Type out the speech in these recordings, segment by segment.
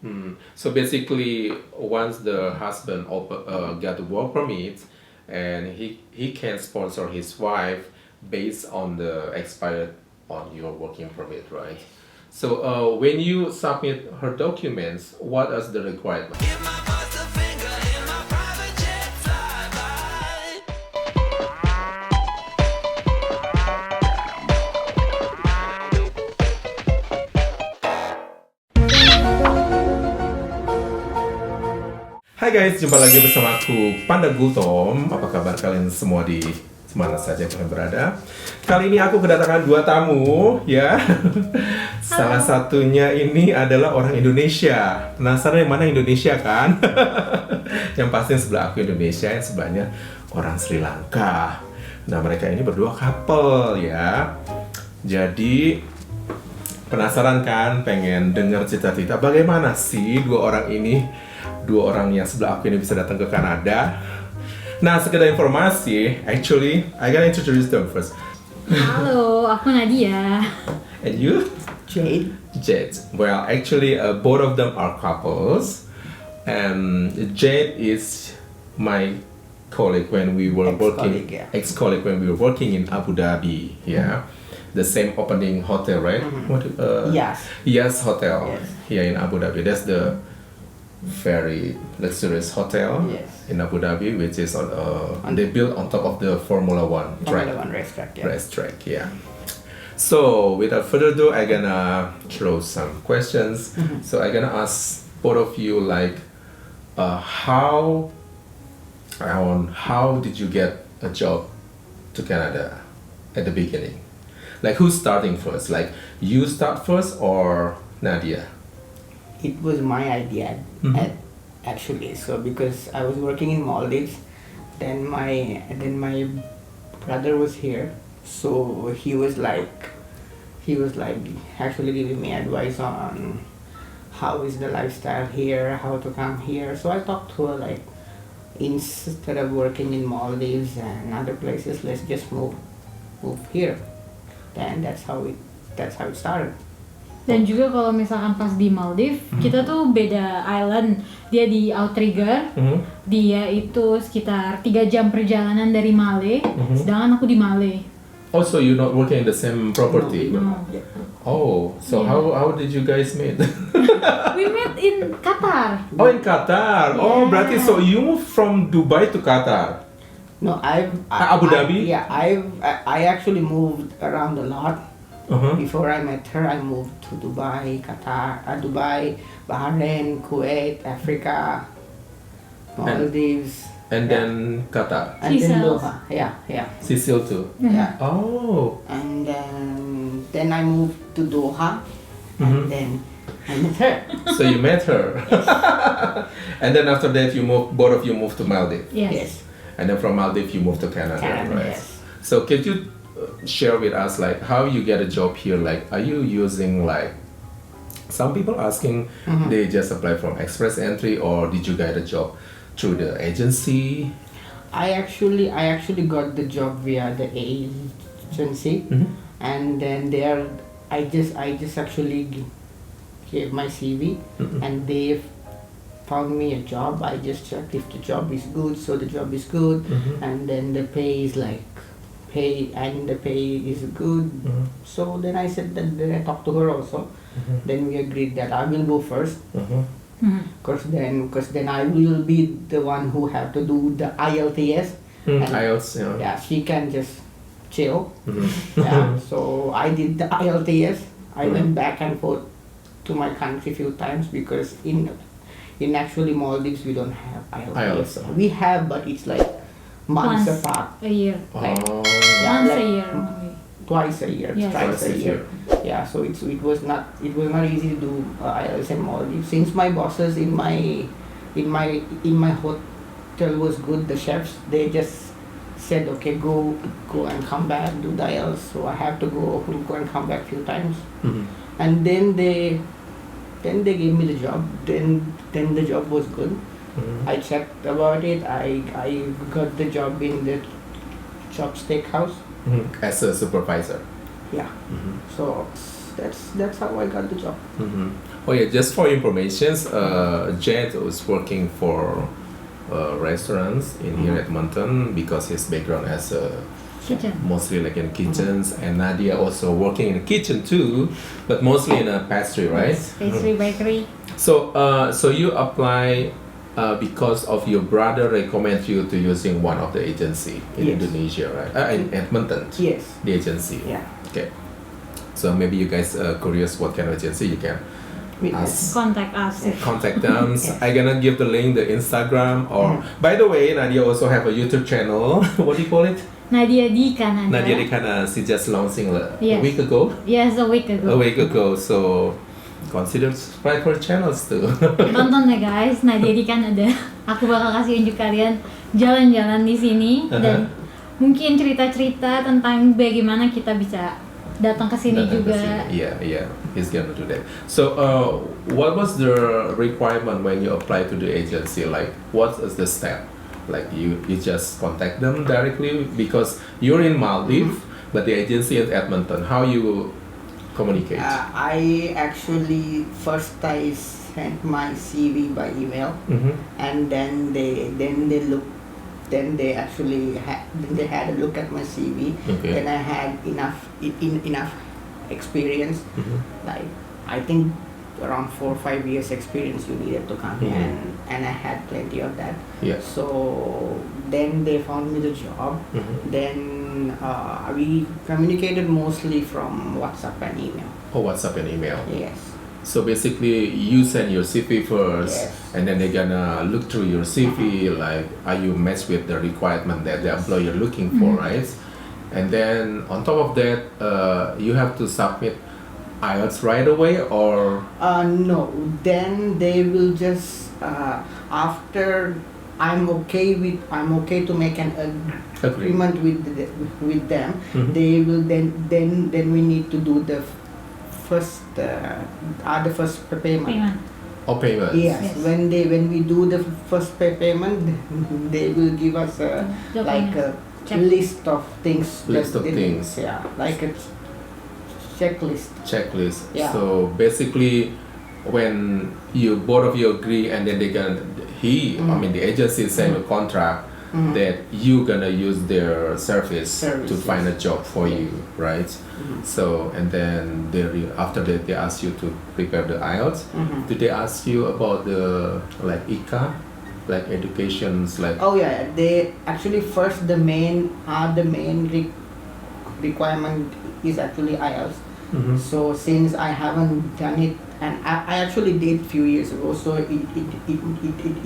So basically, once the husband got the work permit, and he can sponsor his wife based on the expired on your working permit, right? So when you submit her documents, what is the requirement? Give my boss a finger in my private jet flyby. Hai guys, jumpa lagi bersama aku Panda Gultom. Apa kabar kalian semua di mana saja kalian berada? Kali ini aku kedatangan dua tamu ya. Salah satunya ini adalah orang Indonesia. Penasaran yang mana Indonesia kan? Yang pasti yang sebelah aku Indonesia, yang sebelahnya orang Sri Lanka. Nah mereka ini berdua couple ya. Jadi penasaran kan, pengen dengar cerita-cerita bagaimana sih dua orang yang sebelah aku ini bisa datang ke Kanada. Nah, sekedar informasi, actually, I gotta introduce them first. Halo, aku Nadia. And you? Jade. Jade. Well, actually, both of them are couples. And Jade is my colleague when we were Ex-colleague, working, yeah. ex-colleague when we were working in Abu Dhabi. Yeah. The same opening hotel, right? What? Yes Hotel. Yes. Here in Abu Dhabi. That's the very luxurious hotel in Abu Dhabi, which is they built on top of the Formula One track. Formula One racetrack, yeah. Racetrack, yeah. So without further ado, I'm gonna throw some questions. So I'm gonna ask both of you how did you get a job to Canada at the beginning? Like who's starting first? Like you start first or Nadia? It was my idea actually. So because I was working in Maldives, then my brother was here. So he was like actually giving me advice on how is the lifestyle here, how to come here. So I talked to her like, instead of working in Maldives and other places, let's just move here. Then that's how it started. Dan juga kalau misalkan pas di Maldives, kita tuh beda island. Dia di Outrigger, dia itu sekitar 3 jam perjalanan dari Male, sedangkan aku di Male. Oh, so you're not working in the same property? No. Oh, so Yeah. how did you guys meet? We met in Qatar. Oh, in Qatar. Oh, Yeah. berarti so you moved from Dubai to Qatar. No, Abu Dhabi? I actually moved around a lot. Uh-huh. Before I met her, I moved to Dubai, Qatar, Dubai, Bahrain, Kuwait, Africa, Maldives, And then Qatar. and then Seychelles. Doha. Yeah. Sicily too. Yeah. Oh. And then I moved to Doha, and then I met her. So you met her. And then after that both of you moved to Maldives. Yes. And then from Maldives you moved to Canada, Canada, right? yes. So could you share with us like how you get a job here? Like are you using like some people asking they just apply from express entry or did you get a job through the agency? I actually got the job via the agency, and then I just actually gave my CV, and they found me a job. I just checked if the job is good, so the job is good, and then the pay is good. So then I said that, then I talked to her also. Then we agreed that I will go first. Cause then I will be the one who have to do the IELTS. And IELTS, yeah. yeah, she can just chill. Yeah, so I did the IELTS. I went back and forth to my country few times because in actually Maldives we don't have IELTS. IELTS. We have, but it's like months Once apart. a year. Like, Oh. yeah, Once like a year only. Twice a year, Yes. thrice a year. Yeah, so it was not easy to do IELTS in Maldives since my bosses in my hotel was good. The chefs, they just said okay, go and come back, do the IELTS. So I have to go and come back few times, and then they gave me the job. Then the job was good. I checked about it. I got the job in the Chop Steakhouse. As a supervisor. Yeah. So that's how I got the job. Oh yeah, just for information, Jed was working for restaurants in here at Edmonton because his background as a Kitchen. mostly like in kitchens, and Nadia also working in the kitchen too, but mostly in a pastry, right? Yes, pastry bakery. So you apply because of your brother recommend you to using one of the agency in Yes. Indonesia, right? In Edmonton, Yes. the agency. Yeah. Okay. So maybe you guys are curious what kind of agency you can With ask. Contact us. Contact them. I'm gonna give the link, the Instagram, or by the way, Nadia also have a YouTube channel. What do you call it? Nadia di Canada. Nadia di Canada. She just launching a Yes. week ago. Yes, a week ago. So consider subscribe her channels too. Tonton ya guys, Nadia di Canada. Aku bakal kasih unjuk kalian jalan-jalan di sini dan mungkin cerita-cerita tentang bagaimana kita bisa datang ke sini Datang ke juga. sini. Yeah, he's gonna do that. So, what was the requirement when you apply to the agency? Like, what is the step? Like, you just contact them directly because you're in Maldives, but the agency is Edmonton. How you communicate? I actually first I sent my CV by email, Mhm. and then they actually had a look at my CV. Okay. Then I had enough experience. Mhm. Like I think around 4 or 5 years experience you needed to come Mhm. and I had plenty of that. Yeah. So then they found me the job. Mhm. Then we communicated mostly from WhatsApp and email. Oh, WhatsApp and email. Yes. So basically, you send your CV first, Yes. and then they're gonna look through your CV, like, are you matched with the requirement that the employer looking for, right? And then on top of that, you have to submit IELTS right away, or No. Then they will just after I'm okay to make an agreement with them. Mhm. They will then we need to do the first payment. Payment. or payments? Yes. Yes. When we do the first payment, they will give us a like a Check. list of things. List of they- things. Yeah, like a checklist. Checklist. Yeah. So basically, when both of you agree, and then the agency send a contract Mhm. that you gonna use their service to Services. find a job for Yeah. you, right? Mhm. So and then after that they ask you to prepare the IELTS. Mhm. Did they ask you about the like ICA, like educations, like Oh yeah, they actually first the main requirement is actually IELTS. Mhm. So since I haven't done it, and I actually did few years ago, so it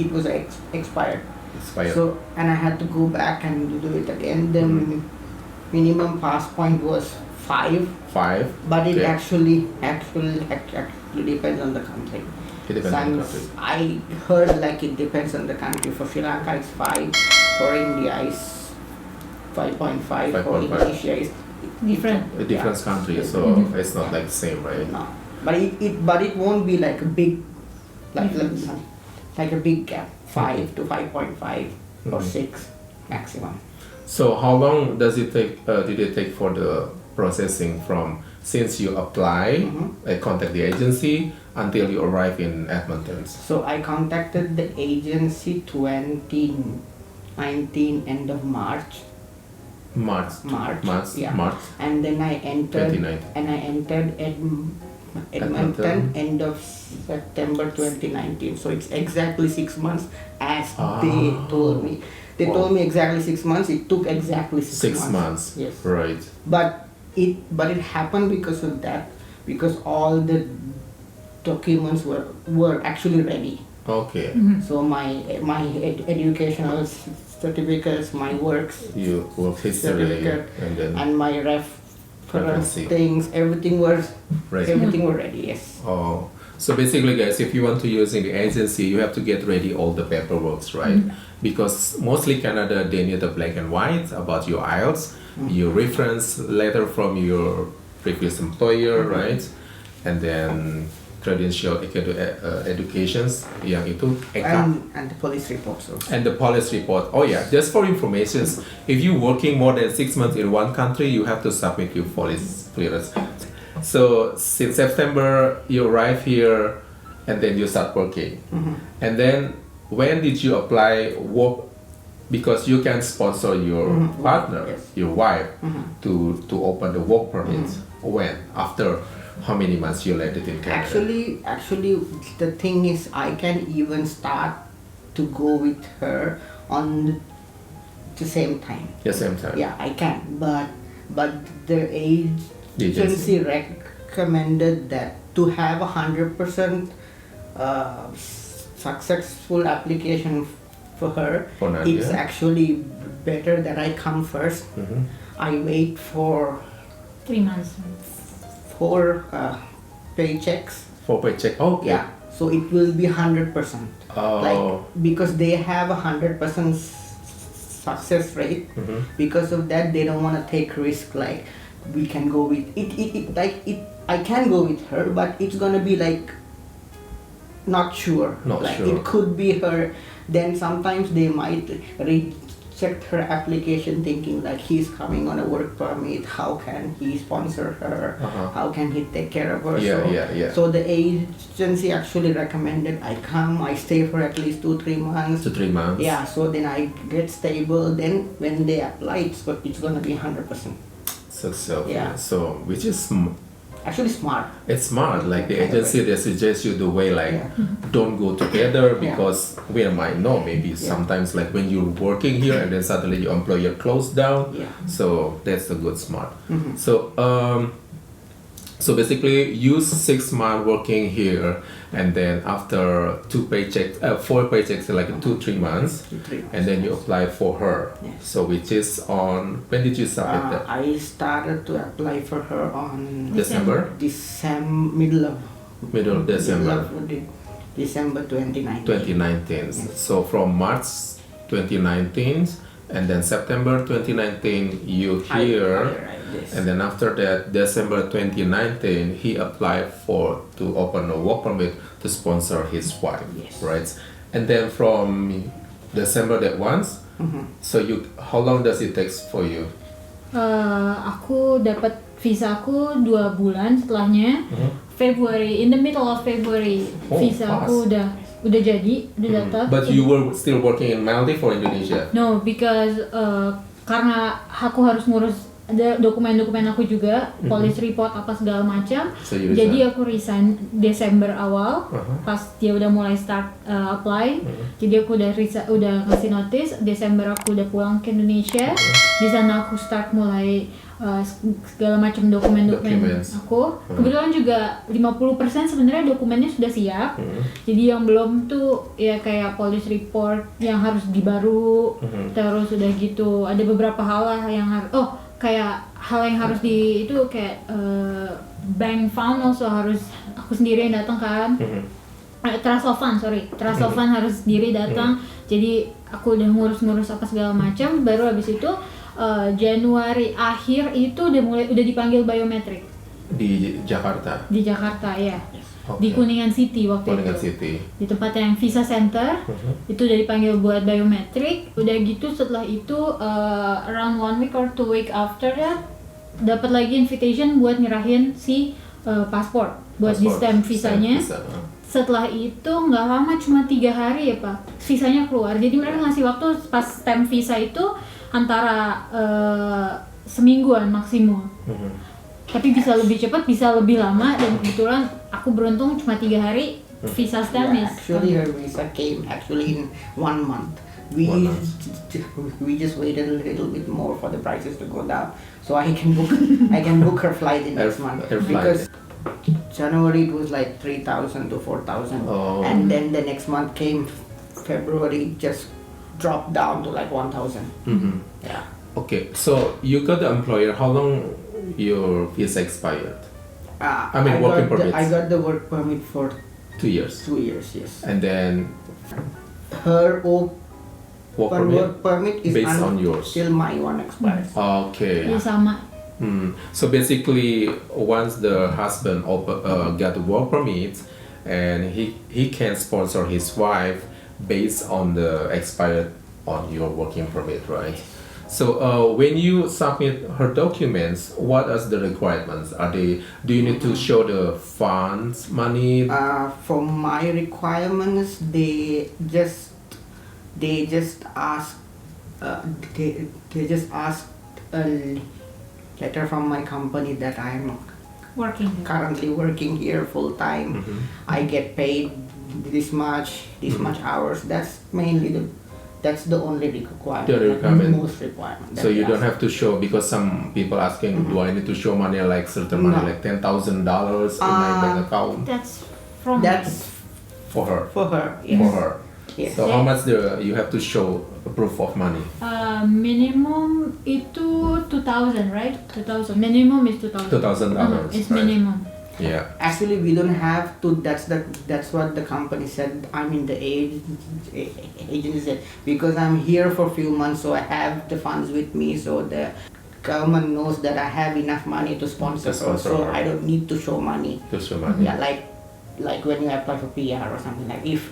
was expired. expired? So and I had to go back and do it again. The minimum pass point was 5, 5. but it Okay. actually depends on the country. It depends on the Since country. I heard like it depends on the country. For Sri Lanka it's 5, for India is 5.5, for 5.5. Indonesia is Different. A different country, Yes. so it's not like the same, right? No, but it won't be like a big like a big gap, 5 to 5.5 or Mhm. 6 maximum. So how long does it take? Did it take for the processing from since you apply, Mhm. contact the agency until you arrive in Edmonton? So I contacted the agency 2019 end of March, March, yeah. March. and then I entered 2019. Edmonton end of September 2019. So it's exactly 6 months as they told me. They Wow. told me exactly 6 months. It took exactly 6 months. Yes. Right. But it happened because of that, because all the documents were actually ready. Okay. So my educational certificates, my works, You work history Certificate. and then and my reference Referencing. things, everything were right. ready. Yes. Oh, so basically, guys, if you want to use in the agency, you have to get ready all the paperwork, right? Because mostly Canada, they need the black and white about your IELTS, your reference letter from your previous employer, right? And then credential educations, yang itu ECA. And the police reports also. And the police report. Oh yeah, just for information, if you're working more than 6 months in one country, you have to submit your police clearance. So since September, you arrive here and then you start working. Mhm. And then when did you apply work? Because you can sponsor your partner, Yes. your wife, Mhm. to open the work permit. When? After how many months you landed in Canada? Actually, the thing is, I can even start to go with her on the same time. the same time. Yeah, I can, but the The agency recommended that to have 100% successful application for her, For Nadia. it's actually better that I come first. Mhm. I wait for 3 months. 4 paychecks. For paycheck. Okay. Yeah, so it will be 100%. Oh. Like because they have 100% success rate. Mhm. Because of that, they don't want to take risk. Like we can go with it. I can go with her, but it's gonna be like not sure. Not like sure. it could be her. Then sometimes they might reject her application, thinking like he's coming on a work permit. How can he sponsor her? Uh-huh. How can he take care of her? Yeah, so, yeah. So the agency actually recommended I come. I stay for at least 2-3 months. 2-3 months. Yeah, so then I get stable. Then when they apply, it's gonna be 100%. So Yeah. So which is Actually, smart. it's smart. Like the Kind of agency, they suggest you the way like Yeah. don't go together Yeah. because we might know maybe sometimes like when you're working here and then suddenly your employer closed down. Yeah. So that's a good smart. Mhm. So basically use 6 months working here and then after 4 paychecks like 2-3 months 2-3 months, and then you yes. apply for her. Yes. So which is on when did you submit that? I started to apply for her on December? middle of December December 2019. 2019. So from March 2019 and then September 2019 you here. Yes. And then after that, December 2019, he applied to open a work permit to sponsor his wife, Yes. right? And then from December that once, Mhm. so how long does it take for you? Aku dapat visa aku 2 bulan setelahnya. February, in the middle of February, Oh, visa fast. aku udah jadi, udah datang. But you were still working in Maldives or Indonesia? No, because karena aku harus ngurus ada dokumen-dokumen aku juga, police report apa segala macam. So you Jadi resign. aku resign Desember awal, pas dia udah mulai start apply. Jadi aku udah kasih notice. Desember aku udah pulang ke Indonesia. Di sana aku start mulai segala macam dokumen-dokumen Documents. aku. Kebetulan juga 50% sebenarnya dokumennya sudah siap. Jadi yang belum tuh ya kayak police report yang harus dibaru. Terus udah gitu ada beberapa hal lah yang harus kayak hal yang harus itu kayak bank fund also harus aku sendiri yang datang kan. Trust of fund harus sendiri datang. Jadi aku udah ngurus-ngurus apa segala macam. Baru habis itu Januari akhir itu udah dipanggil biometrik Di Jakarta. di Jakarta ya. Okay. Di Kuningan City waktu Kuningan itu. City. Di tempat yang visa center. Itu udah dipanggil buat biometrik. Udah gitu setelah itu around 1 week or 2 week after that dapat lagi invitation buat nyerahin si paspor buat di stamp visanya. Visa. Setelah itu nggak lama, cuma 3 hari ya Pak, visanya keluar. Jadi mereka ngasih waktu pas stamp visa itu antara semingguan maksimum. Tapi bisa lebih cepat, bisa lebih lama, dan kebetulan aku beruntung cuma 3 hari visa stamp Yeah, actually, her visa came actually in 1 month. We 1 month. we just waited a little bit more for the prices to go down, so I can book her flight in next month Her flight. because January it was like 3,000 to 4,000, Oh. and then the next month came February, just dropped down to like 1,000. Yeah. Okay, so you got the employer. How long your visa expired? I mean, working permits. I got the work permit for 2 years. 2 years. Yes. And then Her work open permit work permit is based on yours. till my one expires. Okay. Ya sama. So basically, once the husband got the work permit, and he can sponsor his wife based on the expired on your working permit, right? So when you submit her documents, what are the requirements? Do you need to show the funds, money? For my requirements, they just ask they just asked a letter from my company that I'm Working. currently working here full time. Mhm. I get paid this much hours. That's the only requirement. The requirement. Most requirement. So you don't have to show, because some people asking, do I need to show money, like certain money, No. like $10,000 in my bank account That's from. That's for her? for her. Yes. For her. Yes. So how much you have to show a proof of money? Minimum itu 2,000, right? 2,000. Minimum is 2,000. $2,000. It's right? minimum. Yeah. Actually, we don't have to. That's what the company said. I'm in the agency said, because I'm here for a few months, so I have the funds with me. So the government knows that I have enough money to sponsor To her, sponsor so her. I don't need to show money. To show money. Yeah, like when you apply for PR or something, like if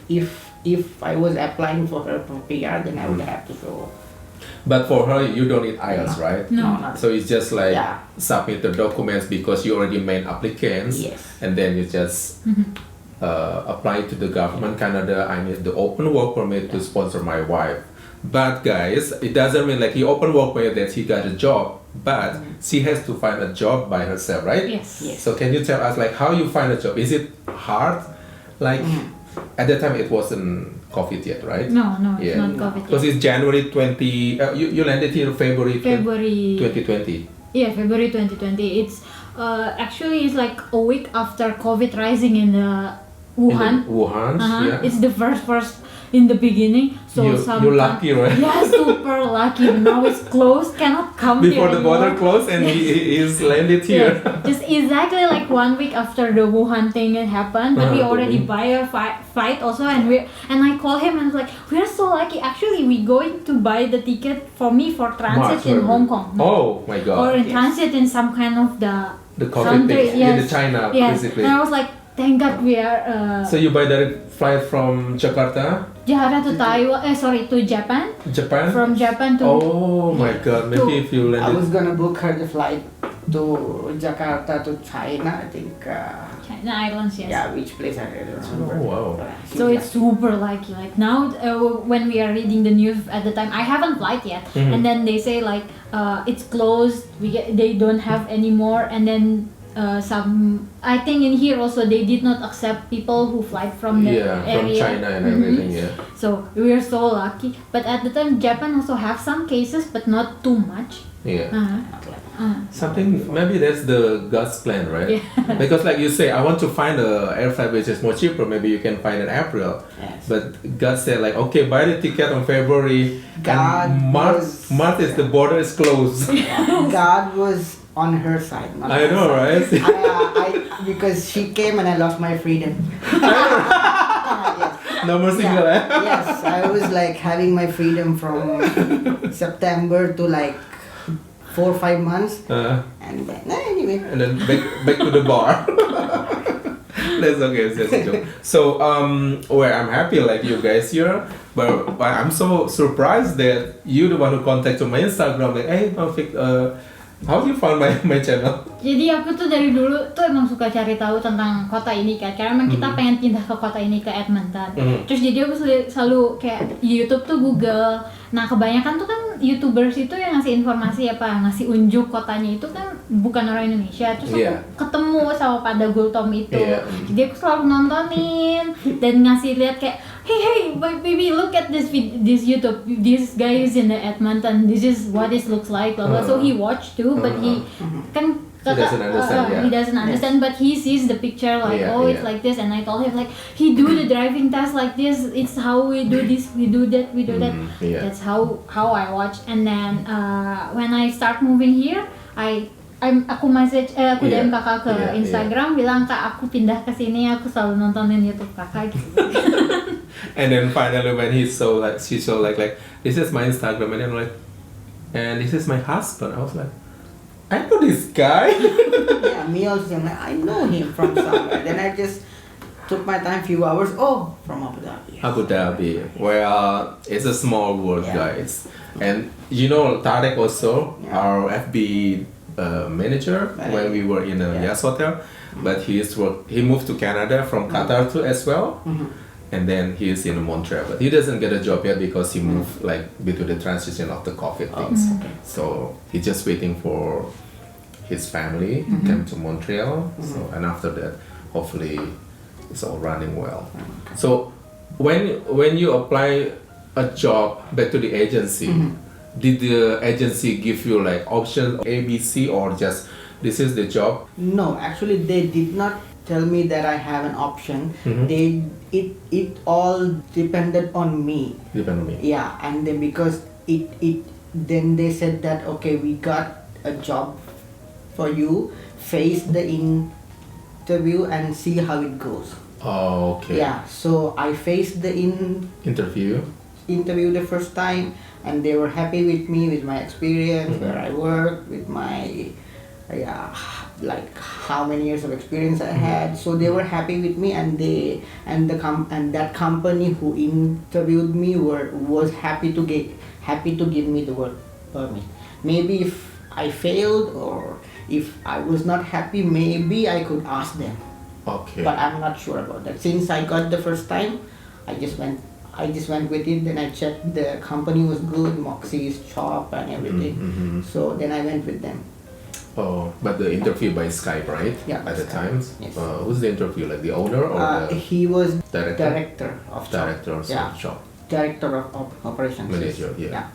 I was applying for her for PR, then I would have to show. But for her, you don't need IELTS, right? No. not- So it's just like Yeah. submit the documents because you already made applicants, Yes. and then you just apply to the government Canada. I need the open work permit to sponsor my wife. But guys, it doesn't mean like he open work permit that he got a job, but she has to find a job by herself, right? Yes. Yes. So can you tell us like how you find a job? Is it hard? Like at that time it wasn't COVID yet, right? No, it's Yeah. not COVID. Because yet. it's January 20. You landed here February February. 2020. Yeah, February 2020. It's actually it's like a week after COVID rising in the Wuhan. In Wuhan, yeah. It's the first in the beginning. So You're lucky, right? Yeah, super lucky. Now it's closed, cannot come Before here the border anymore. closed and he is landed here. Yeah, just exactly like 1 week after the Wuhan thing had happened, but we already Mhm. buy a flight also, and I call him and I was like, we're so lucky. Actually, we going to buy the ticket for me for transit in March, Hong Kong. Oh my god. Or in Yes. transit in some kind of The COVID country, thing. In the China, yes. basically. And I was like, thank God we are So you buy direct flight from Jakarta, Jakarta to Taiwan. To Japan. Japan? From Japan to Oh my god, maybe if you I was landed. gonna book her the flight to Jakarta to China. I think. China Islands. Yes. Yeah, which place I don't remember. Oh, wow. So it's super lucky. Like now, when we are reading the news at the time, I haven't flight yet, Mhm. and then they say like it's closed. They don't have anymore, and then some. I think in here also they did not accept people who fly from the Yeah, area. from China and Mhm. everything, yeah. So we are so lucky. But at the time, Japan also have some cases, but not too much. Yeah. Uh-huh. Something, maybe that's the God's plan, right? Yeah. Because like you say, I want to find a air flight which is more cheaper, maybe you can find in April. Yes. But God said like, okay, buy the ticket on February, God and March is the border is closed. God was on her side. Not I my know, side. right? Because she came and I lost my freedom. Yes. No more single, eh? Yes, I was like having my freedom from September to like 4 or 5 months, and then anyway. And then back to the bar. That's okay, it's just a joke. So well, I'm happy like you guys here, but I'm so surprised that you the one who contacted my Instagram like, hey Taufik, how do you find my channel? Jadi aku tuh dari dulu tuh emang suka cari tahu tentang kota ini kan, karena emang kita pengen pindah ke kota ini, ke Edmonton. Terus jadi aku selalu kayak di YouTube tuh Google. Nah kebanyakan tuh kan YouTubers itu yang ngasih informasi ngasih unjuk kotanya itu kan bukan orang Indonesia. Terus aku ketemu sama Pada Gultom itu. Jadi aku selalu nontonin dan ngasih lihat kayak, hey baby, look at this YouTube. This guy is in the Edmonton. This is what it looks like. Blah, blah. So he watched too, but he kan He doesn't understand, he doesn't understand, but he sees the picture like, it's like this, and I told him like, he do the driving test like this. It's how we do this, we do that, we do that. Yeah. That's how I watch. And then when I start moving here, aku message aku DM kakak ke Instagram bilang, Kak aku pindah ke sini, aku selalu nontonin YouTube kakak gitu. And then finally when she saw like this is my Instagram, and I'm like, and this is my husband. I was like, I know this guy. Yeah, me also. I'm like, I know him from somewhere. Then I just Took my time, few hours. Oh, from Abu Dhabi. Yes. Abu Dhabi. Well, it's a small world, Yeah. guys. And you know, Tarek also, Yeah. our FB manager Right. when we were in a Yeah. Yas hotel, but he moved to Canada from Qatar too as well. Mhm. And then he is in Montreal, but he doesn't get a job yet because he moved like between the transition of the COVID things. Okay. So he's just waiting for his family come to Montreal. So and after that, hopefully, it's all running well. So when you apply a job back to the agency, did the agency give you like option A, B, C, or just this is the job? No, actually, they did not tell me that I have an option. It all depended on me. Depend on me. Yeah, and then because then they said that okay, we got a job for you. Face the interview and see how it goes. Oh, okay. Yeah, so I faced the Interview. interview the first time, and they were happy with me, with my experience, where I worked, with my like how many years of experience I had. So they were happy with me, and that company who interviewed me was happy to give me the work permit. Maybe if I failed or if I was not happy, maybe I could ask them. Okay. But I'm not sure about that. Since I got the first time, I just went with it. Then I checked the company was good, Moxie's shop and everything. So then I went with them. Oh, but the interview by Skype, right? Yeah, At the Skype. times. Yes. Who's the interview? Like the owner or the He was director? director of shop. Director of Yeah. shop. Director of operations. Manager, yeah.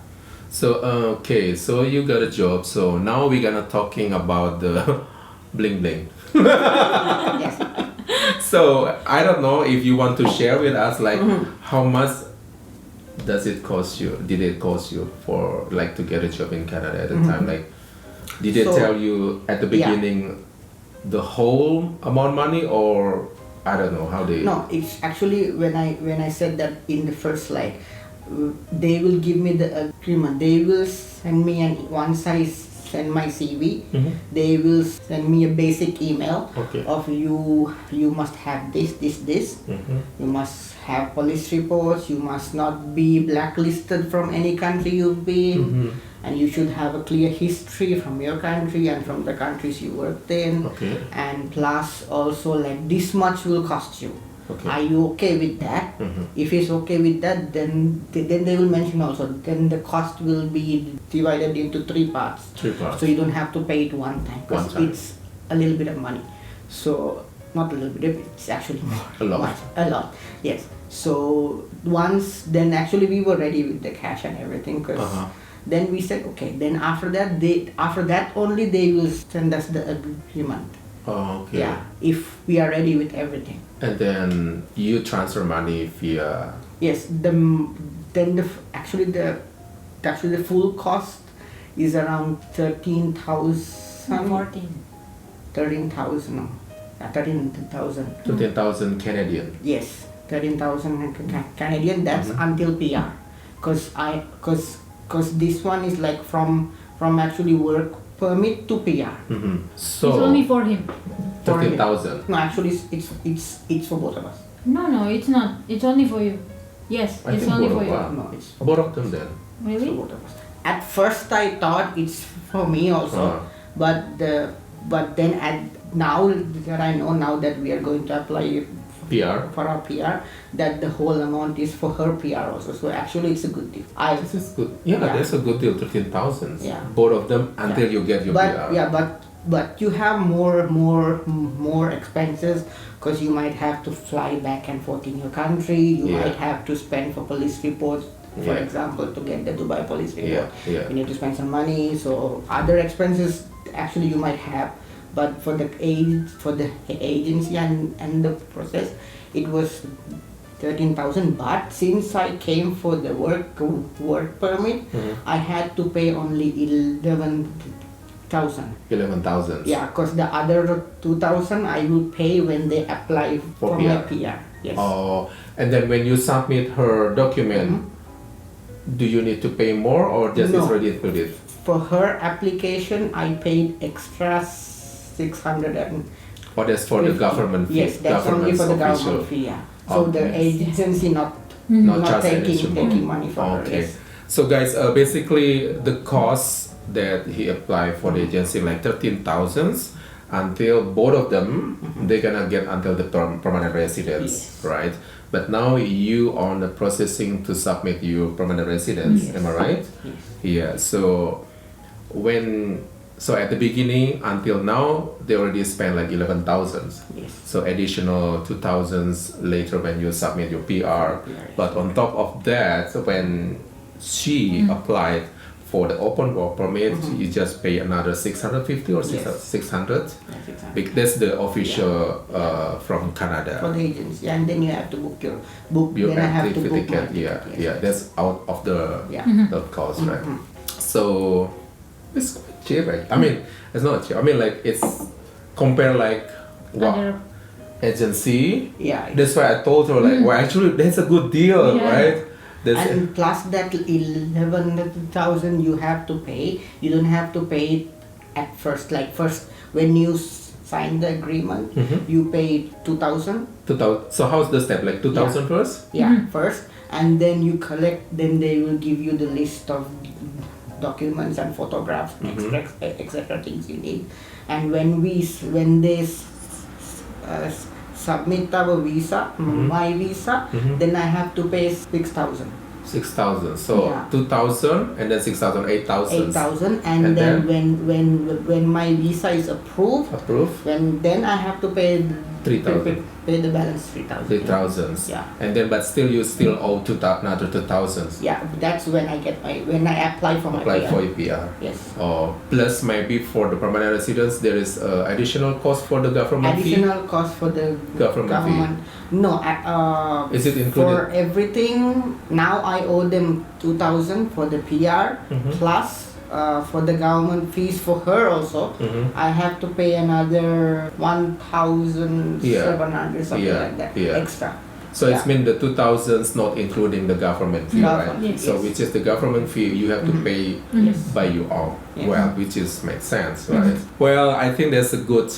So okay, so you got a job. So now we're gonna talking about the bling bling. Yes. So I don't know if you want to share with us like how much does it cost you? Did it cost you for like to get a job in Canada at the time? Like, did they So- tell you at the Yeah. beginning the whole amount money, or I don't know how they? No, it's actually when I said that in the first slide, they will give me the agreement. They will send me once I send my CV, they will send me a basic email Okay. of you must have this. You must have police reports, you must not be blacklisted from any country you've been, and you should have a clear history from your country and from the countries you worked in. Okay. And plus also like this much will cost you. Okay. Are you okay with that? If it's okay with that, then they will mention also. Then the cost will be divided into 3 parts. 3 parts. So you don't have to pay it one time One because time. it's a little bit of money. So not a little bit, it's actually more. A lot. Much, a lot. Yes. So then actually we were ready with the cash and everything because then we said okay. Then after that only they will send us the agreement. Oh, okay. Yeah, if we are ready with everything. And then you transfer money via. Yes, actually the full cost is around 13,000. 14. 13,000. No. 13,000. 13,000 Canadian. Yes, 13,000 Canadian. That's until PR, cause this one is like from actually work permit to PR. So It's only for him. 13,000. No, actually it's for both of us. No, it's not. It's only for you. Yes, I it's think only both for of you. us. No, it's Both of them then. for Really? both of us. At first I thought it's for me also, but then now that I know now that we are going to apply PR. for our PR, that the whole amount is for her PR also. So actually it's a good deal. This is good. Yeah, Yeah. that's a good deal. 13,000. Yeah. Both of them until you get your PR. But you have more expenses because you might have to fly back and forth in your country. You Yeah. might have to spend for police reports, for Yeah. example, to get the Dubai police report. Yeah. You need to spend some money. So other expenses actually you might have, but for the agency and the process, it was 13,000. But since I came for the work permit, I had to pay only 11,000. 11,000. Yeah, because the other 2,000 I will pay when they apply For for my PR. PR. Yes. Oh, and then when you submit her document, do you need to pay more or just No. it's already included? For her application, I paid extra 650. Oh, that's for the government fee. Yes, that's only for the official. government fee. Yeah. So the Okay. agency not Not not charge taking additional. money for Okay. this. So guys, basically the cost that he applied for the agency like 13,000 until both of them they're gonna get until the permanent residence, Yes. right? But now you on the processing to submit your permanent residence, Yes. am I right? Yes. Yeah. So so at the beginning until now they already spent like 11,000. Yes. So additional 2,000 later when you submit your PR. PR. But on top of that, when she applied for the open work permit, you just pay another 650 or Yes. 600. That's exactly. That's the official from For Canada. the agency, and then you have to book Your then I have entry to book my ticket, ticket, yeah, yeah, that's out of the Yeah. the cost, right? So it's quite cheap, right? I mean, it's not cheap. I mean, like it's compared like what Other agency. Yeah. That's why I told her like, well, actually that's a good deal, Yeah. right? That's And plus that 11,000 you have to pay. You don't have to pay it at first. Like first when you sign the agreement, you pay 2,000. 2,000. So how's the step? Like 2,000 first? Yeah, first, and then you collect. Then they will give you the list of documents and photographs, etc. things you need. And when they submit our visa, my visa, then I have to pay 6,000. 6,000. So Yeah. 2,000 and then 6,000, 8,000. 8,000, and And then then? when my visa is approved, Approved? then I have to pay 3,000. pay the balance 3,000. 3,000. Yeah. And then, but still you still owe another 2,000. Yeah, that's when I apply for my Apply PR. for your PR. Yes. Oh, plus maybe for the permanent residence there is additional cost for the government fee. Additional cost for the Government fee. No, Is it for included? everything now I owe them 2,000 for the PR plus for the government fees for her also. I have to pay another 1,700 something Yeah, like that yeah. extra. So it's mean the 2,000 not including the government fee, right? Government, yes. So which is the government fee you have to pay Yes. by your own. Yeah. Well, which is makes sense, right? Well, I think that's a good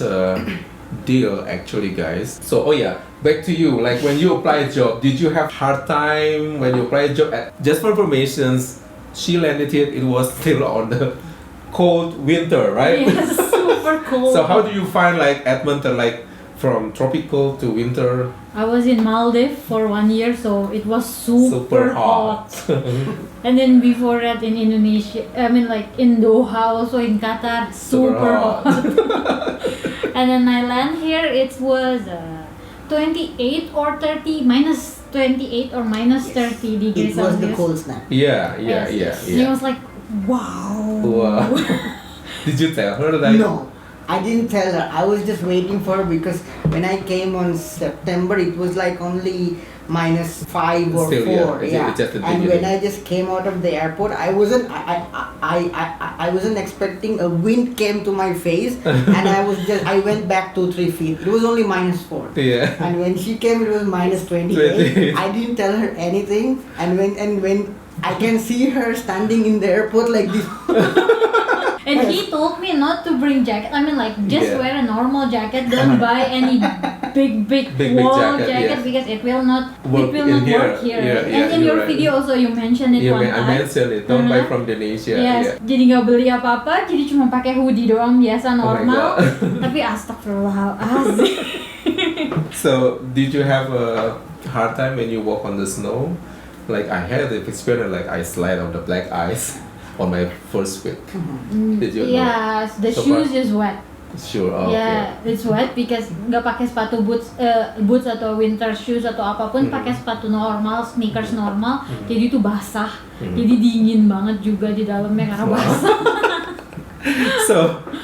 deal actually, guys. So oh yeah, back to you. Like when you apply a job, did you have hard time when you apply a job? Just for informations, she landed it. It was still on the cold winter, right? Yes, super cold. So how do you find like Edmonton, like from tropical to winter? I was in Maldives for 1 year, so it was super hot. And then before that in Indonesia, I mean like in Doha, also in Qatar, super hot. And then I land here, it was 28 or 30, minus 28 or minus 30 degrees It was the Celsius. cold snap. Yeah. And it was like, wow. Wow. Did you tell her like? No, I didn't tell her. I was just waiting for her because when I came on September, it was like only -5 or Still, 4. yeah, it's just the And when beginning. I just came out of the airport, I wasn't expecting a wind came to my face, and I went back 2-3 feet. It was only -4. Yeah. And when she came, it was -28. 28. I didn't tell her anything, and when I can see her standing in the airport like this. And he told me not to bring jacket. I mean, like, just Yeah. wear a normal jacket. Don't buy any big Big wool jacket, jacket yeah. because it will not Work in work here. here. Yeah, right? yeah, And in you're your right. video also you mentioned it Yeah, one man, I time. mentioned it. Don't buy Uh-huh. from Indonesia. Yes, Yeah. jadi nggak beli apa-apa, jadi cuma pakai hoodie doang biasa Oh my normal. God. Tapi astagfirullahaladzim. So, did you have a hard time when you walk on the snow? Like I had the experience, like I slide on the black ice on my first week. Did you? know? Yes, the So shoes far? is wet. Sure. Oh, Yeah, it's wet because nggak pakai sepatu boots atau winter shoes atau apapun, pakai sepatu normal, sneakers normal, jadi itu basah, jadi dingin banget juga di dalamnya karena Wow. basah. So,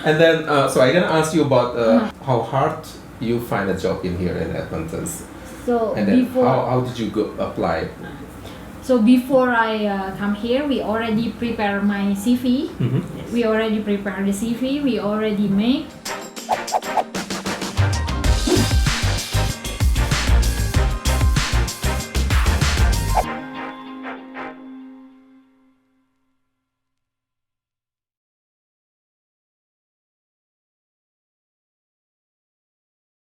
and then, so I gonna ask you about how hard you find a job in here in Edmonton, So and then before, how did you go apply? so before I come here, we already prepare my CV. We already prepare the CV. We already make